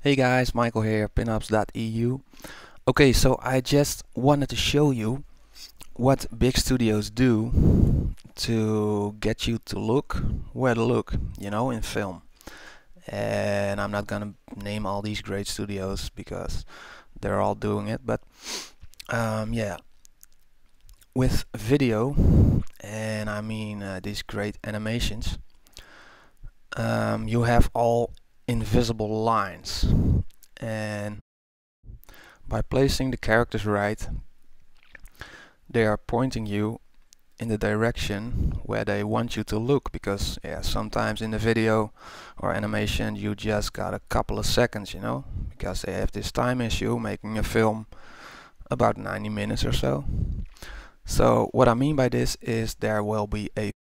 Hey guys, Michael here, pinups.eu. Okay, so I just wanted to show you what big studios do to get you to look where to look, in film. And I'm not gonna name all these great studios because they're all doing it, but yeah, with video, and I mean these great animations, you have all invisible lines, and by placing the characters right, they are pointing you in the direction where they want you to look, because sometimes in the video or animation you just got a couple of seconds, because they have this time issue making a film about 90 minutes or so. So what I mean by this is there will be a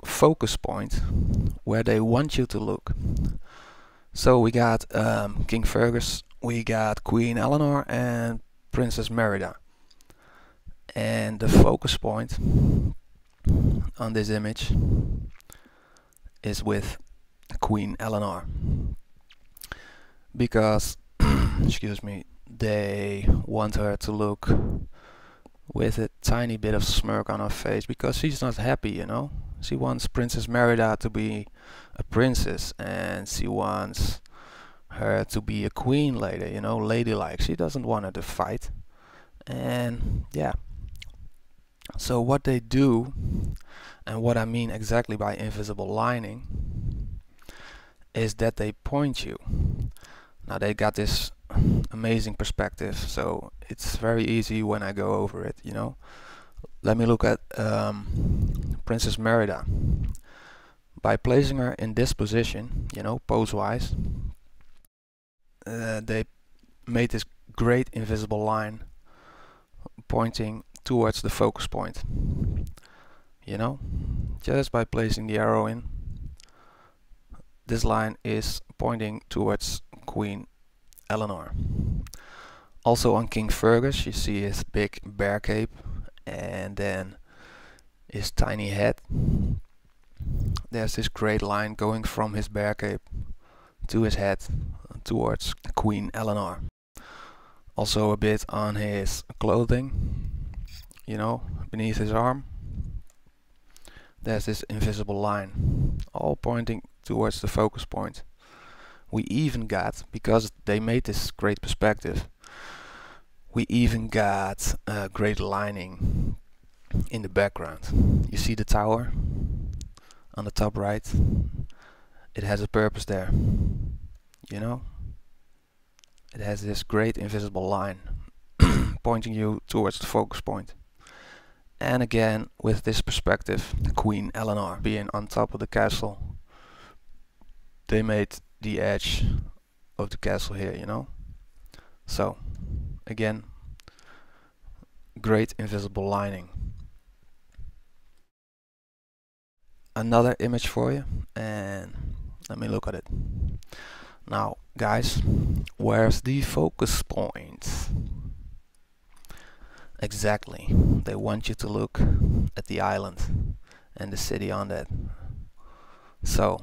focus point where they want you to look. So we got King Fergus, we got Queen Eleanor and Princess Merida. And the focus point on this image is with Queen Eleanor, because excuse me, they want her to look with a tiny bit of smirk on her face, because she's not happy, She wants Princess Merida to be a princess, and she wants her to be a queen later, ladylike. She doesn't want her to fight. And yeah, so what they do, and what I mean exactly by invisible lining, is that they point you. Now they got this amazing perspective, so it's very easy when I go over it, Let me look at Princess Merida. By placing her in this position, pose-wise, they made this great invisible line pointing towards the focus point. Just by placing the arrow in, this line is pointing towards Queen Eleanor. Also on King Fergus, you see his big bear cape and then his tiny head. There's this great line going from his bear cape to his head towards Queen Eleanor. Also a bit on his clothing, beneath his arm. There's this invisible line, all pointing towards the focus point. We even got, because they made this great perspective, we even got a great lining in the background. You see the tower on the top right? It has a purpose there, It has this great invisible line pointing you towards the focus point. And again, with this perspective, Queen Eleanor being on top of the castle, they made the edge of the castle here, So, again, great invisible lining. Another image for you, and let me look at it. Now, guys, where's the focus point? Exactly, they want you to look at the island and the city on that. So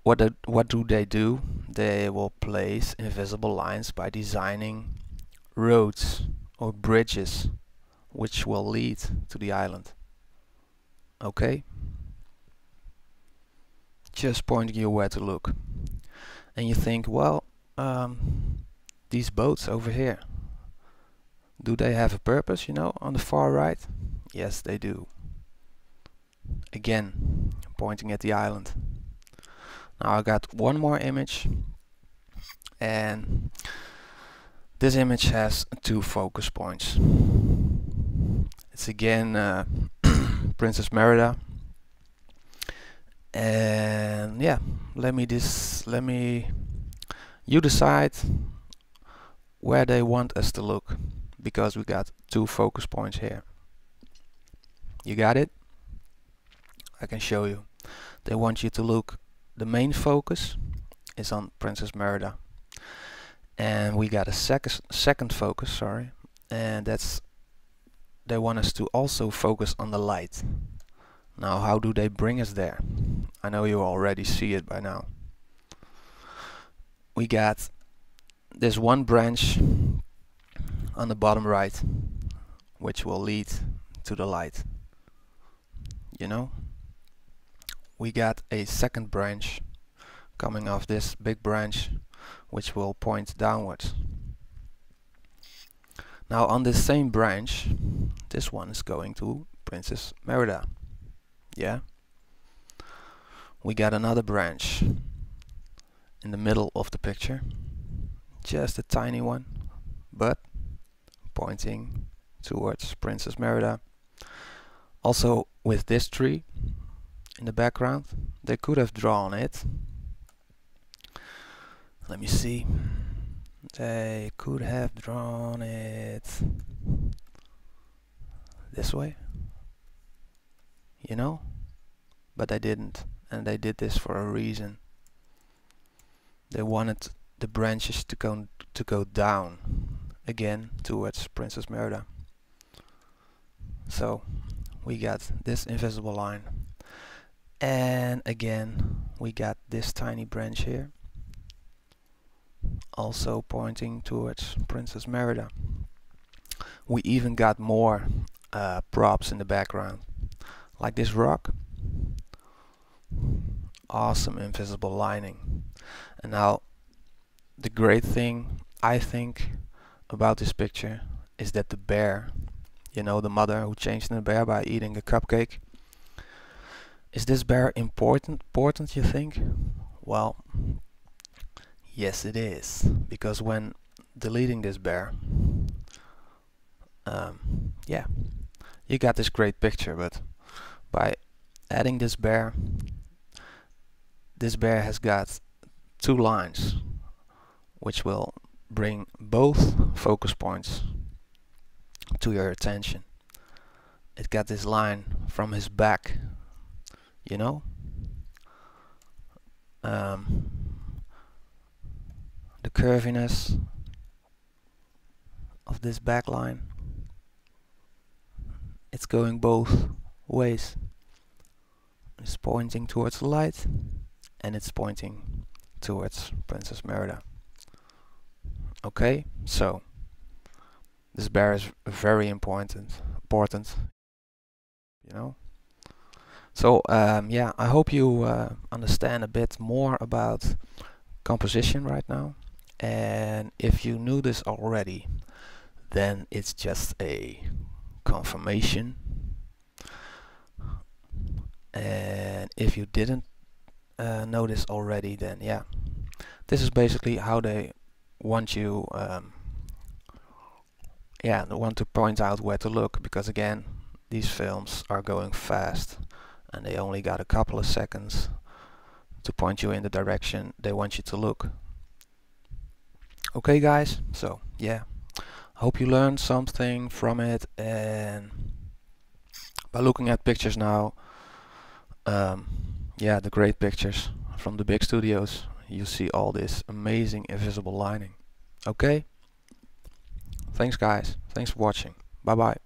what do they do? They will place invisible lines by designing roads or bridges which will lead to the island. Okay, just pointing you where to look. And you think, well, these boats over here, do they have a purpose, on the far right? Yes, they do. Again, pointing at the island. Now I got one more image, and this image has two focus points. It's again Princess Merida, and yeah, you decide where they want us to look, because we got two focus points here. You got it? I can show you. They want you to look, the main focus is on Princess Merida, and we got a second focus, sorry, and they want us to also focus on the light. Now how do they bring us there? I know you already see it by now. we got this one branch on the bottom right, which will lead to the light. You know, we got a second branch coming off this big branch, which will point downwards. Now on this same branch, this one is going to Princess Merida. Yeah. We got another branch in the middle of the picture, just a tiny one, but pointing towards Princess Merida. Also with this tree in the background, they could have drawn it. Let me see. They could have drawn it this way, you know, but they didn't, and they did this for a reason. They wanted the branches to go down again towards Princess Merida. So we got this invisible line, and again we got this tiny branch here, also pointing towards Princess Merida. We even got more props in the background, like this rock. Awesome invisible lining. And now the great thing I think about this picture is that the bear, you know, the mother who changed into a bear by eating a cupcake. Is this bear important, you think? Well, yes it is, because when deleting this bear, yeah, you got this great picture, but by adding this bear has got two lines which will bring both focus points to your attention. It got this line from his back, you know, the curviness of this back line, it's going both ways. It's pointing towards the light, and it's pointing towards Princess Merida. Okay, so this bear is very important, you know. So yeah, I hope you understand a bit more about composition right now, and if you knew this already, then it's just a confirmation, and if you didn't know this already, then yeah, this is basically how they want you want to point out where to look, because again, these films are going fast and they only got a couple of seconds to point you in the direction they want you to look. Okay guys, so yeah, hope you learned something from it, and by looking at pictures now, yeah, the great pictures from the big studios, you see all this amazing invisible lining. Okay, thanks guys, thanks for watching, bye bye.